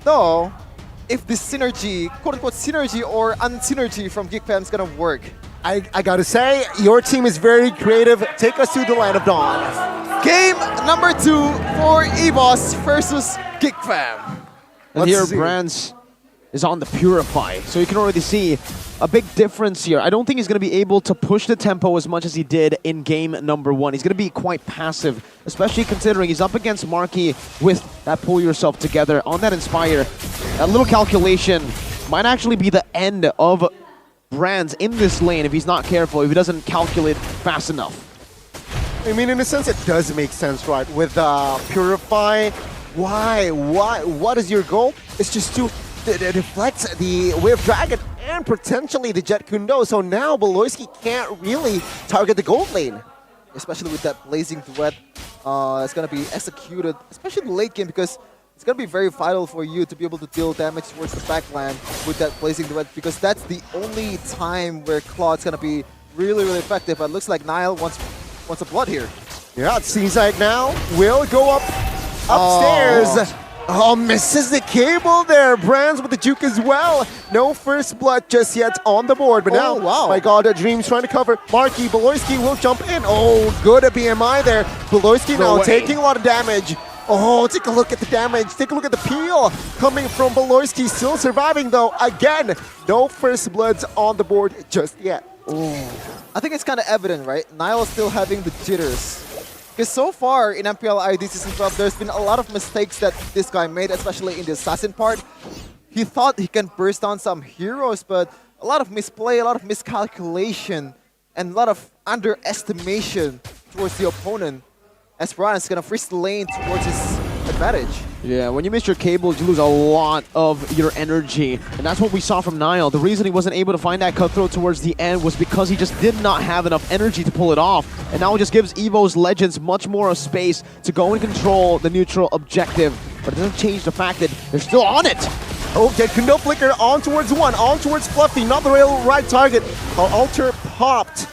though if this synergy, quote-unquote synergy or unsynergy from GEEK fam is gonna work. I gotta say, your team is very creative. Take us to the Land of Dawn. Game number 2 for EVOS versus GEEK fam. And here Brands is on the Purify, so you can already see a big difference here. I don't think he's going to be able to push the tempo as much as he did in game number 1. He's going to be quite passive, especially considering he's up against Marky with that pull yourself together on that Inspire. A little calculation might actually be the end of Brands in this lane if he's not careful, if he doesn't calculate fast enough. I mean, in a sense, it does make sense, right? With Purify, why? What is your goal? It's just to deflect the Wave Dragon and potentially the Jet Kundo. So now Beloyski can't really target the gold lane. Especially with that Blazing Threat, it's going to be executed, especially in the late game, because it's going to be very vital for you to be able to deal damage towards the backline with that Blazing Threat, because that's the only time where Claude's going to be really, really effective. But it looks like Nile wants a blood here. Yeah, it seems like now will go up upstairs. Oh, misses the cable there. Brands with the juke as well. No first blood just yet on the board. But now, wow. My God, Dream's trying to cover. Marky, Beloyski will jump in. Oh, good at BMI there. Beloyski now taking a lot of damage. Oh, take a look at the damage. Take a look at the peel coming from Beloyski. Still surviving, though. Again, no first bloods on the board just yet. Ooh. I think it's kind of evident, right? Nile is still having the jitters. Because so far in MPLID Season 12, there's been a lot of mistakes that this guy made, especially in the assassin part. He thought he can burst down some heroes, but a lot of misplay, a lot of miscalculation, and a lot of underestimation towards the opponent. As Brian is going to freeze the lane towards his advantage. Yeah, when you miss your cables, you lose a lot of your energy. And that's what we saw from Nile. The reason he wasn't able to find that cutthroat towards the end was because he just did not have enough energy to pull it off. And now it just gives EvosLegends much more of space to go and control the neutral objective. But it doesn't change the fact that they're still on it. Oh, Jet Kundo flicker on towards one, on towards Fluffy, not the right target. Alter popped.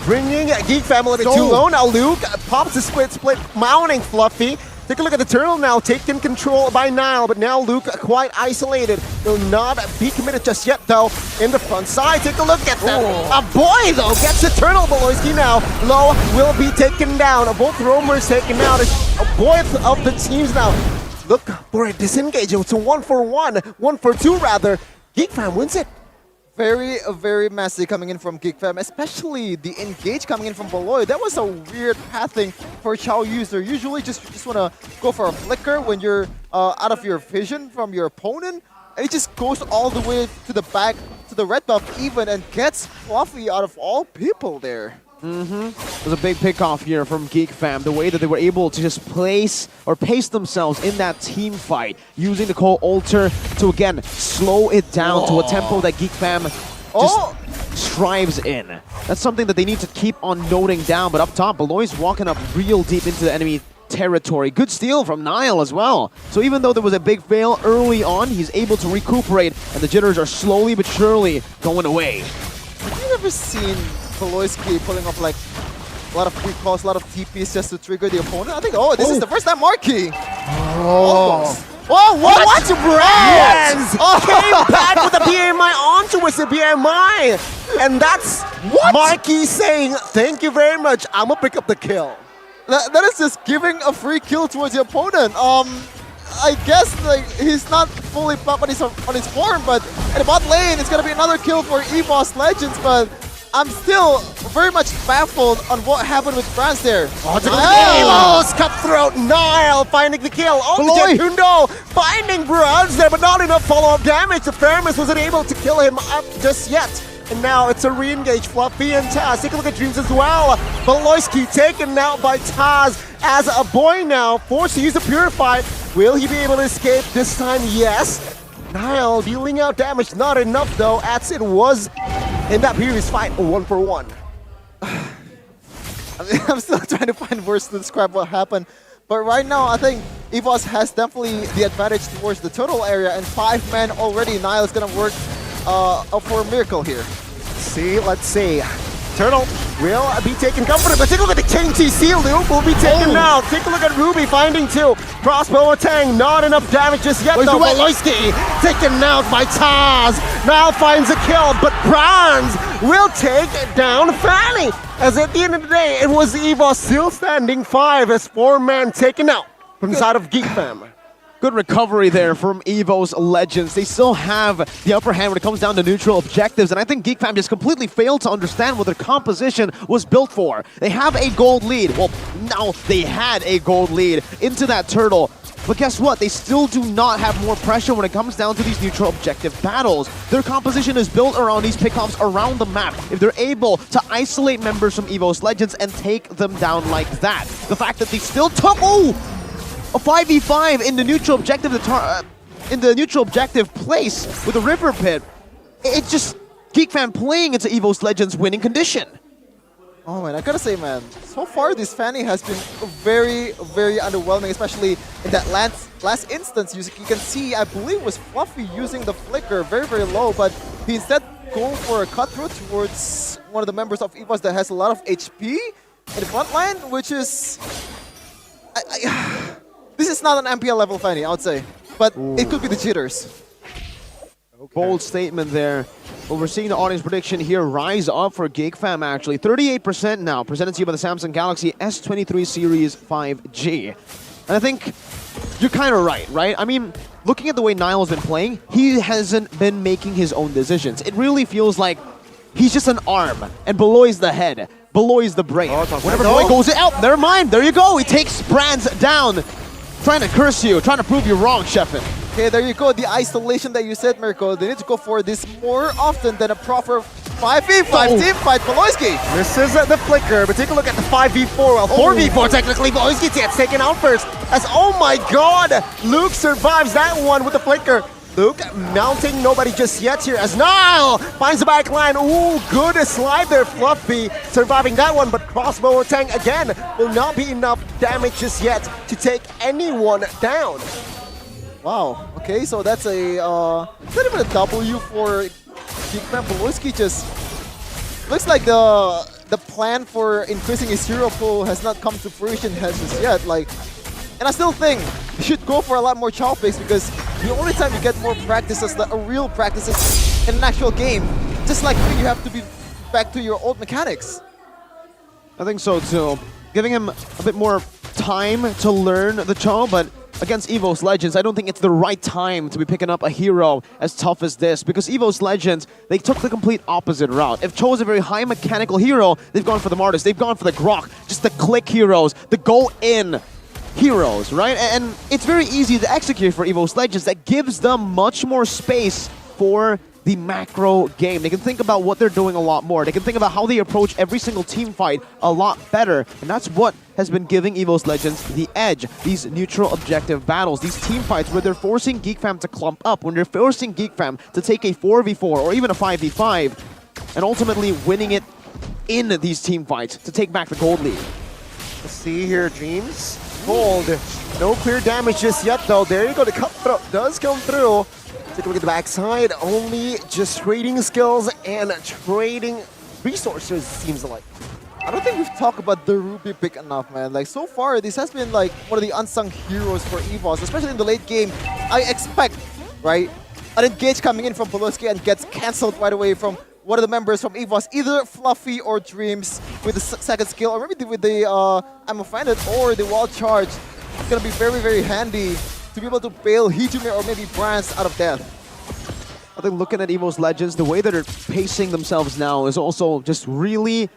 Bringing GEEK family to too low. Now Luke pops the split, mounting Fluffy. Take a look at the turtle now, taken control by Nile, but now Luke quite isolated. Will not be committed just yet, though. In the front side, take a look at that. A boy, though, gets the turtle. Beloyski now. Low will be taken down. Both roamers taken out. A boy of the teams now. Look for a disengage. It's a 1-for-1, 1-for-2 rather. GEEK fam wins it. Very, very messy coming in from GEEK fam, especially the engage coming in from Beloy. That was a weird pathing for Chao user. Usually just want to go for a flicker when you're out of your vision from your opponent. And it just goes all the way to the back, to the red buff even, and gets Fluffy out of all people there. It was a big pick-off here from GEEK fam. The way that they were able to just pace themselves in that team fight, using the Cole Alter to, again, slow it down to a tempo that GEEK fam just strives in. That's something that they need to keep on noting down. But up top, Beloy's walking up real deep into the enemy territory. Good steal from Nile as well. So even though there was a big fail early on, he's able to recuperate, and the jitters are slowly but surely going away. Have you ever seen Beloyski pulling off like a lot of recalls, a lot of TPs just to trigger the opponent? I think, this is the first time Marky. Oh, what? Brands came back with a BMI onto us, a BMI. And that's Marky saying, thank you very much, I'm gonna pick up the kill. That is just giving a free kill towards the opponent. I guess like he's not fully up on his form, but in the bot lane, it's gonna be another kill for EvosLegends, but I'm still very much baffled on what happened with Brands there. EVOS cutthroat, Nile finding the kill. Jet Kundo finding Brands there, but not enough follow-up damage. The Thermos wasn't able to kill him up just yet. And now it's a re-engage, Fluffy and Taz. Take a look at Dreams as well. Beloyski taken out by Taz as a boy now, forced to use the Purify. Will he be able to escape this time? Yes. Nile dealing out damage, not enough though, as it was in that previous fight, a 1-for-1. I'm still trying to find words to describe what happened. But right now, I think EVOS has definitely the advantage towards the total area, and 5 men already. Nile is going to work for a miracle here. Let's see. Turtle will be taken comfort, but take a look at the King TC. Luke will be taken out. Take a look at Ruby finding two. Crossbow Tang, not enough damage just yet though. Voloisky taken out by Taz. Now finds a kill, but Bronze will take down Fanny. As at the end of the day, it was EVOS still standing 5 as 4-man taken out from the side of GEEK Fam. Good recovery there from EvosLegends. They still have the upper hand when it comes down to neutral objectives, and I think GEEK Fam just completely failed to understand what their composition was built for. They have a gold lead. Well, now they had a gold lead into that turtle. But guess what? They still do not have more pressure when it comes down to these neutral objective battles. Their composition is built around these pickoffs around the map. If they're able to isolate members from EvosLegends and take them down like that. The fact that they still took... a 5v5 in the neutral objective place with a river pit. It's just GEEK Fam playing into EvosLegends winning condition. Oh man, I gotta say, man, so far this Fanny has been very, very underwhelming, especially in that last instance. You can see, I believe it was Fluffy using the flicker very, very low, but he instead going for a cut through towards one of the members of EVOS that has a lot of HP in the front line, which is... This is not an MPL level Fanny, I would say, but it could be the jitters. Okay. Bold statement there. But we're seeing the audience prediction here rise up for GEEK Fam, actually. 38% now, presented to you by the Samsung Galaxy S23 Series 5G. And I think you're kind of right? I mean, looking at the way Niall's been playing, he hasn't been making his own decisions. It really feels like he's just an arm, and Beloy's the head. Beloy's the brain. Whenever Beloy goes out, never mind, there you go. He takes Brands down. Trying to curse you, trying to prove you wrong, Sheffin. Okay, there you go. The isolation that you said, Mirko. They need to go for this more often than a proper 5v5 team fight. Beloyski. This is the flicker, but take a look at the 5v4. Well, 4v4 technically. Beloyski gets taken out first. As, oh my god, Luke survives that one with the flicker. Luke mounting nobody just yet here as Niall finds the back line. Ooh, good slide there, Fluffy. Surviving that one, but Crossbow Tang again will not be enough damage just yet to take anyone down. Wow, okay, so that's a little bit of W for GEEK Fam. Beloyski just looks like the plan for increasing his hero pool has not come to fruition just yet. And I still think you should go for a lot more chow picks, because the only time you get more practices, real practices in an actual game, just like you have to be back to your old mechanics. I think so too. Giving him a bit more time to learn the chow, but against EvosLegends, I don't think it's the right time to be picking up a hero as tough as this, because EvosLegends, they took the complete opposite route. If Cho is a very high mechanical hero, they've gone for the Martis, they've gone for the Grok, just the click heroes, the go-in heroes, right? And it's very easy to execute for EvosLegends. That gives them much more space for the macro game. They can think about what they're doing a lot more. They can think about how they approach every single team fight a lot better. And that's what has been giving EvosLegends the edge. These neutral objective battles, these team fights where they're forcing GEEK Fam to clump up, when they're forcing GEEK Fam to take a 4v4 or even a 5v5, and ultimately winning it in these team fights to take back the gold lead. Let's see here, Dreams. Gold. No clear damage just yet, though. There you go. The cutthroat does come through. Take a look at the backside. Only just trading skills and trading resources, seems like. I don't think we've talked about the Ruby pick enough, man. Like, so far, this has been like one of the unsung heroes for EVOS, especially in the late game. I expect, right, an engage coming in from Beloyski and gets cancelled right away from one of the members from EVOS, either Fluffy or Dreams with the second skill, or maybe with the I'm Offended or the Wall Charge. It's going to be very, very handy to be able to bail Hijime or maybe Brands out of death. I think looking at EvosLegends, the way that they're pacing themselves now is also just really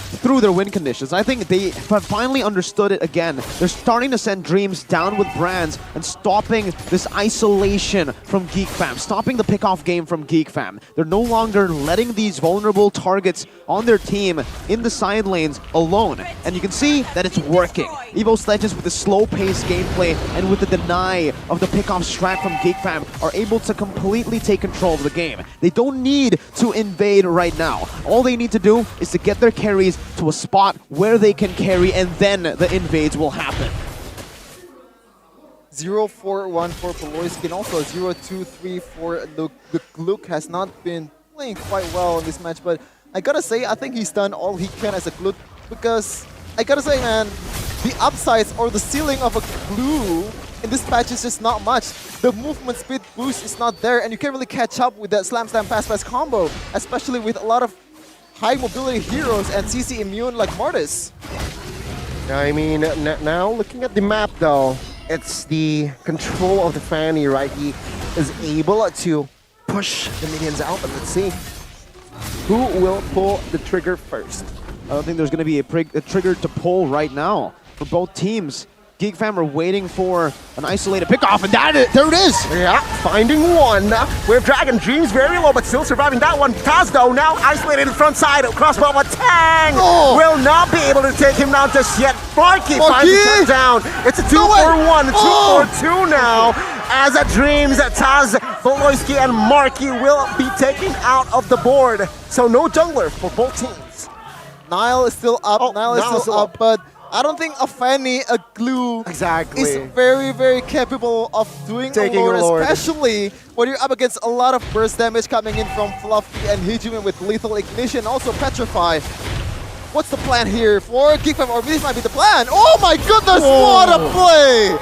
through their win conditions. I think they have finally understood it again. They're starting to send Dreams down with Brands and stopping this isolation from GEEK Fam, stopping the pickoff game from GEEK Fam. They're no longer letting these vulnerable targets on their team in the side lanes alone. And you can see that it's working. EvosLegends, with the slow-paced gameplay and with the deny of the pickoff strat from GEEK Fam, are able to completely take control of the game. They don't need to invade right now. All they need to do is to get their carries to a spot where they can carry, and then the invades will happen. 0-4-1 for Beloyski, and also 0-2-3 for Luke. Luke has not been playing quite well in this match, but I gotta say, I think he's done all he can as a glue, because I gotta say, man, the upsides or the ceiling of a glue in this patch is just not much. The movement speed boost is not there, and you can't really catch up with that slam pass combo, especially with a lot of high mobility heroes and CC immune like Mortis. I mean, now looking at the map though, it's the control of the Fanny, right? He is able to push the minions out, but let's see who will pull the trigger first. I don't think there's going to be a trigger to pull right now for both teams. GEEK fam are waiting for an isolated pickoff, and there it is! Yeah, finding one. With Dragon Dreams very low, but still surviving that one. Taz though, now isolated in front side. Crossbow, but Tang will not be able to take him down just yet. Marky finds the down. It's a 2-4-1, 2-4-2 now. As a Dreams, Taz, Voloisky, and Marky will be taken out of the board. So no jungler for both teams. Nile is still up, Nile is still up, but I don't think a Fanny, a glue, is very, very capable of doing taking a Lord, especially when you're up against a lot of burst damage coming in from Fluffy and Hijime with Lethal Ignition, also Petrify. What's the plan here for GEEK fam? Or this might be the plan. Oh my goodness, what a play!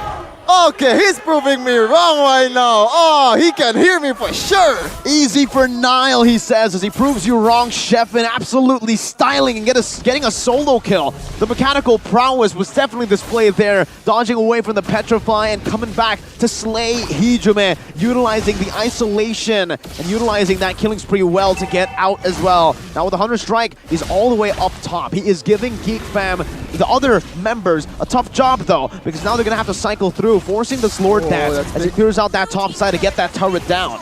Okay, he's proving me wrong right now. Oh, he can hear me for sure. Easy for Nile, he says, as he proves you wrong, Sheffin absolutely styling and getting a solo kill. The mechanical prowess was definitely displayed there, dodging away from the Petrify and coming back to slay Hijime, utilizing the isolation and utilizing that killing spree well to get out as well. Now with the Hunter Strike, he's all the way up top. He is giving GEEK fam, the other members, a tough job though, because now they're going to have to cycle through, forcing the Slord dance as he clears out that top side to get that turret down.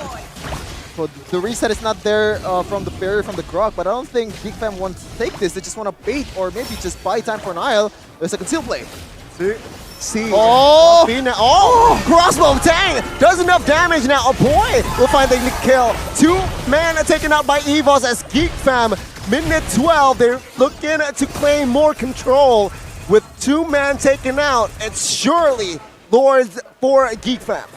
Well, the reset is not there from the barrier from the Grok, but I don't think GEEK fam wants to take this. They just want to bait or maybe just buy time for Nile. There's a conceal play. See. Crossbow, dang! Does enough damage now. Oh boy, will find the kill. 2 man taken out by EVOS as GEEK fam. Minute 12, they're looking to claim more control. With 2 man taken out, it's surely Lords for GEEK fam.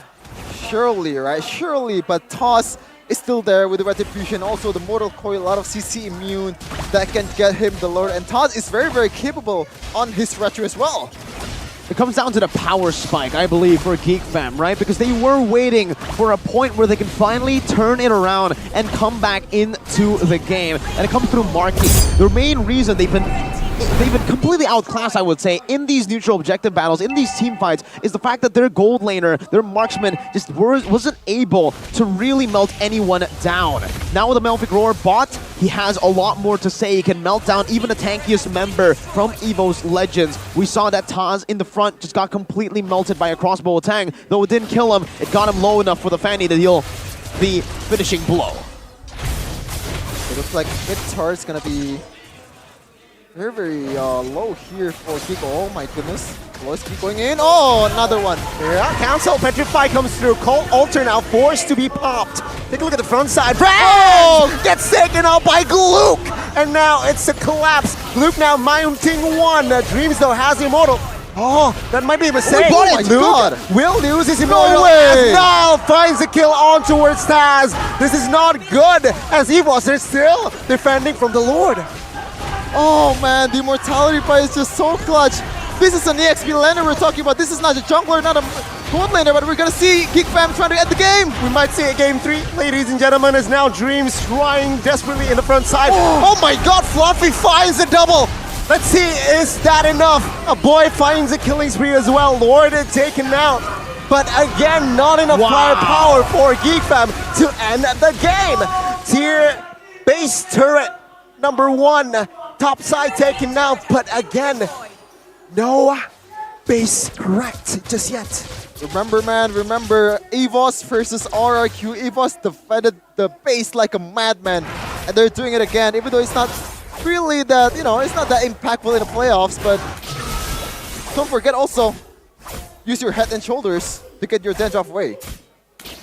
Surely, right? Surely, but Toss is still there with the Retribution. Also, the Mortal Coil, a lot of CC immune that can get him the Lord. And Toss is very, very capable on his Retro as well. It comes down to the power spike, I believe, for GEEK fam, right? Because they were waiting for a point where they can finally turn it around and come back into the game. And it comes through Marky. The main reason they've been completely outclassed, I would say, in these neutral objective battles, in these team fights, is the fact that their gold laner, their marksman, just wasn't able to really melt anyone down. Now with the Malefic Roar bot, he has a lot more to say. He can melt down even the tankiest member from EvosLegends. We saw that Taz in the front just got completely melted by a crossbow Tang. Though it didn't kill him, it got him low enough for the Fanny to deal the finishing blow. It looks like mid turret's gonna be very, very low here for GEEK. Oh my goodness. Let's keep going in. Oh, another one. Yeah, Council Petrify comes through. Cold Alter now forced to be popped. Take a look at the front side. Gets taken out by Glook. And now it's a collapse. Glook now mounting 1. Dreams though has Immortal. Oh, that might be a mistake. Oh my God. Will lose his Immortal as now finds the kill on towards Taz. This is not good as EVOS are still defending from the Lord. Oh man, the Immortality Buy is just so clutch. This is an EXP laner we're talking about. This is not a jungler, not a gold laner, but we're gonna see GEEK fam trying to end the game. We might see a game 3, ladies and gentlemen, as now Dreams trying desperately in the front side. Oh my God, Fluffy finds a double. Let's see, is that enough? A boy finds a killing spree as well. Lord is taken out. But again, not enough firepower for GEEK fam to end the game. Tier base turret number 1. Top side taken out, but again, no base wrecked just yet. Remember, man, remember EVOS versus RRQ. EVOS defended the base like a madman, and they're doing it again, even though it's not really that, it's not that impactful in the playoffs, but don't forget also, use your head and shoulders to get your Dendroff away.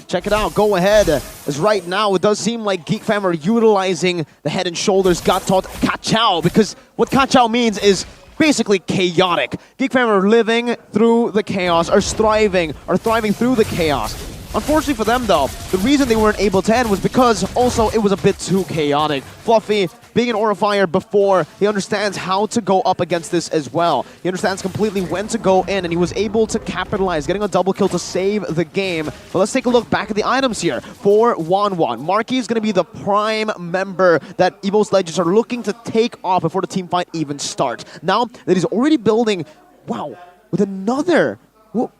Check it out, go ahead, as right now it does seem like GEEK fam are utilizing the head and shoulders Gatot Kachao, because what Kachao means is basically chaotic. GEEK fam are living through the chaos, are thriving through the chaos. Unfortunately for them, though, the reason they weren't able to end was because also it was a bit too chaotic. Fluffy, being an Aura Fire before, he understands how to go up against this as well. He understands completely when to go in, and he was able to capitalize, getting a double kill to save the game. But let's take a look back at the items here. For Wanwan, Marky is going to be the prime member that EvosLegends are looking to take off before the team fight even starts. Now that he's already building, wow, with another... Well,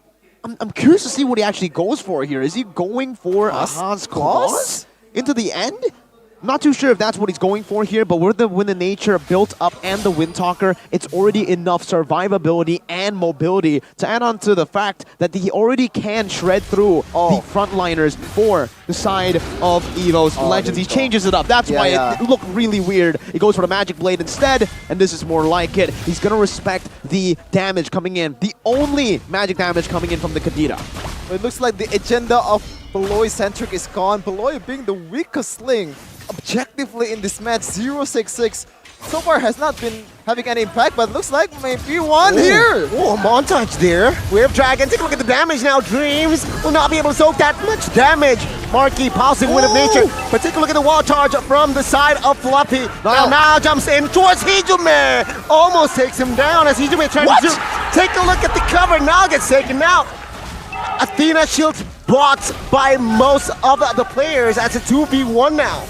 I'm curious to see what he actually goes for here. Is he going for a Haas Claws into the end? Not too sure if that's what he's going for here, but with the nature built up and the Wind Talker, it's already enough survivability and mobility to add on to the fact that he already can shred through the frontliners for the side of EvosLegends. He changes it up. That's why it looked really weird. He goes for the Magic Blade instead, and this is more like it. He's going to respect the damage coming in, the only magic damage coming in from the Kadira. It looks like the agenda of Beloy-centric is gone. Beloy being the weakest link objectively in this match. 066 so far has not been having any impact, but looks like maybe one here. Oh, a montage there. Wave Dragon, take a look at the damage now. Dreams will not be able to soak that much damage. Marky pausing Wind of Nature, but take a look at the wall charge from the side of Fluffy. Now jumps in towards Hijume. Almost takes him down as Hijume trying to do. Take a look at the cover, now gets taken out. Athena shields blocked by most of the players as a 2v1 now.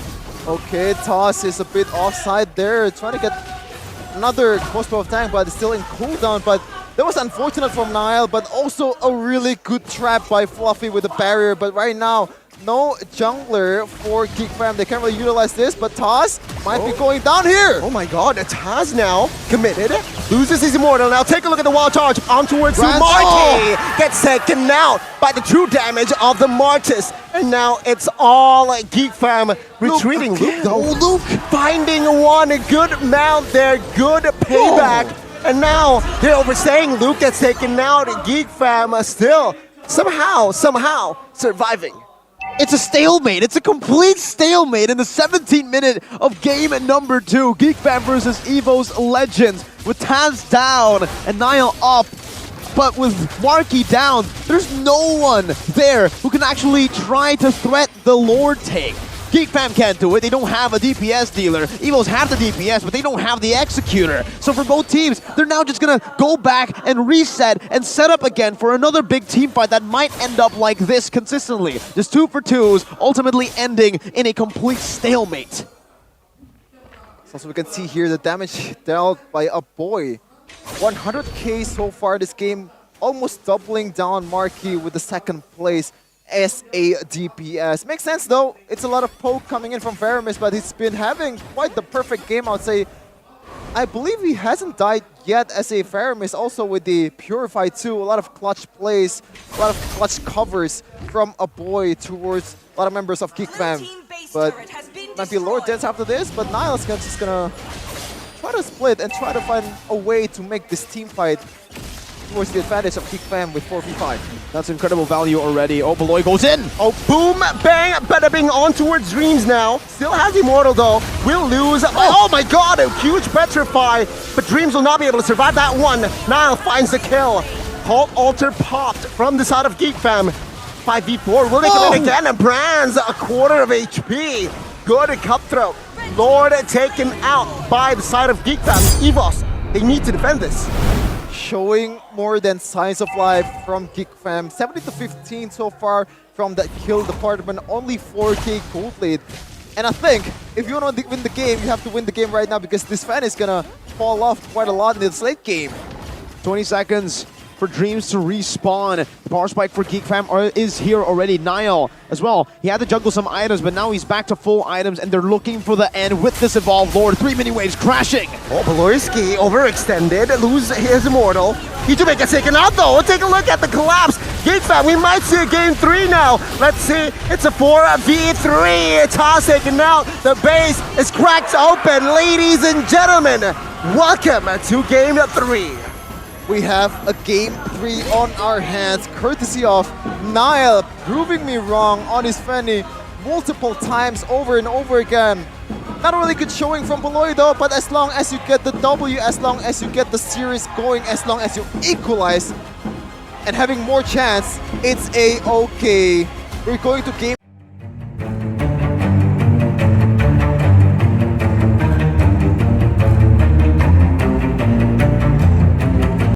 Okay, Toss is a bit offside there, trying to get another crossbow of tank, but it's still in cooldown. But that was unfortunate from Nile, but also a really good trap by Fluffy with the barrier. But right now, no jungler for GEEK Fam. They can't really utilize this, but Toss might be going down here. Oh my god, Taz now committed, loses his immortal. Now take a look at the wall charge on towards Marky. Gets taken out by the true damage of the Martis. And now it's all GEEK Fam retreating. Luke finding one good mount there, good payback. And now they're overstaying. Luke gets taken out. GEEK Fam still somehow surviving. It's a stalemate. It's a complete stalemate in the 17th minute of game number 2. GEEK Fam versus EvosLegends with Taz down and Nile up. But with Marky down, there's no one there who can actually try to threat the Lord take. GEEK Fam can't do it. They don't have a DPS dealer. Evos have the DPS, but they don't have the Executor. So for both teams, they're now just gonna go back and reset and set up again for another big team fight that might end up like this consistently. Just 2 for 2s, ultimately ending in a complete stalemate. So we can see here the damage dealt by a boy. 100k so far this game, almost doubling down Marky with the second place as a DPS. Makes sense though, it's a lot of poke coming in from Veramis, but he's been having quite the perfect game, I would say. I believe he hasn't died yet as a Veramis, also with the Purify too. A lot of clutch plays, a lot of clutch covers from a boy towards a lot of members of GEEK Fam. But might be Lord Dance after this, but Niles just gonna try to split and try to find a way to make this team fight towards the advantage of GEEK Fam with 4v5. That's incredible value already. Oh, Beloy goes in. Oh, boom, bang, bada bing, on towards Dreams now. Still has Immortal though, will lose. Oh my god, a huge Petrify, but Dreams will not be able to survive that one. Nile finds the kill. Halt Altar popped from the side of GEEK Fam. 5v4, will they come in again? And Brands, a quarter of HP. Good Cutthroat. Lord taken out by the side of GEEK Fam. EVOS, they need to defend this. Showing more than signs of life from GEEK Fam. 70-15 so far from that kill department. Only 4k gold lead. And I think if you want to win the game, you have to win the game right now because this fan is gonna fall off quite a lot in this late game. 20 seconds for Dreams to respawn. The power spike for GEEK Fam is here already. Nile as well. He had to juggle some items, but now he's back to full items, and they're looking for the end with this Evolved Lord. 3 mini waves crashing. Oh, Beloyski overextended, lose his Immortal. Hijume gets taken out though. Take a look at the collapse. GEEK Fam, we might see a game 3 now. Let's see. It's a 4v3. Toss taken out. The base is cracked open. Ladies and gentlemen, welcome to game 3. We have a game 3 on our hands, courtesy of Nile proving me wrong on his Fanny multiple times over and over again. Not a really good showing from Beloy though, but as long as you get the W, as long as you get the series going, as long as you equalize and having more chance, it's a-okay. we're going to game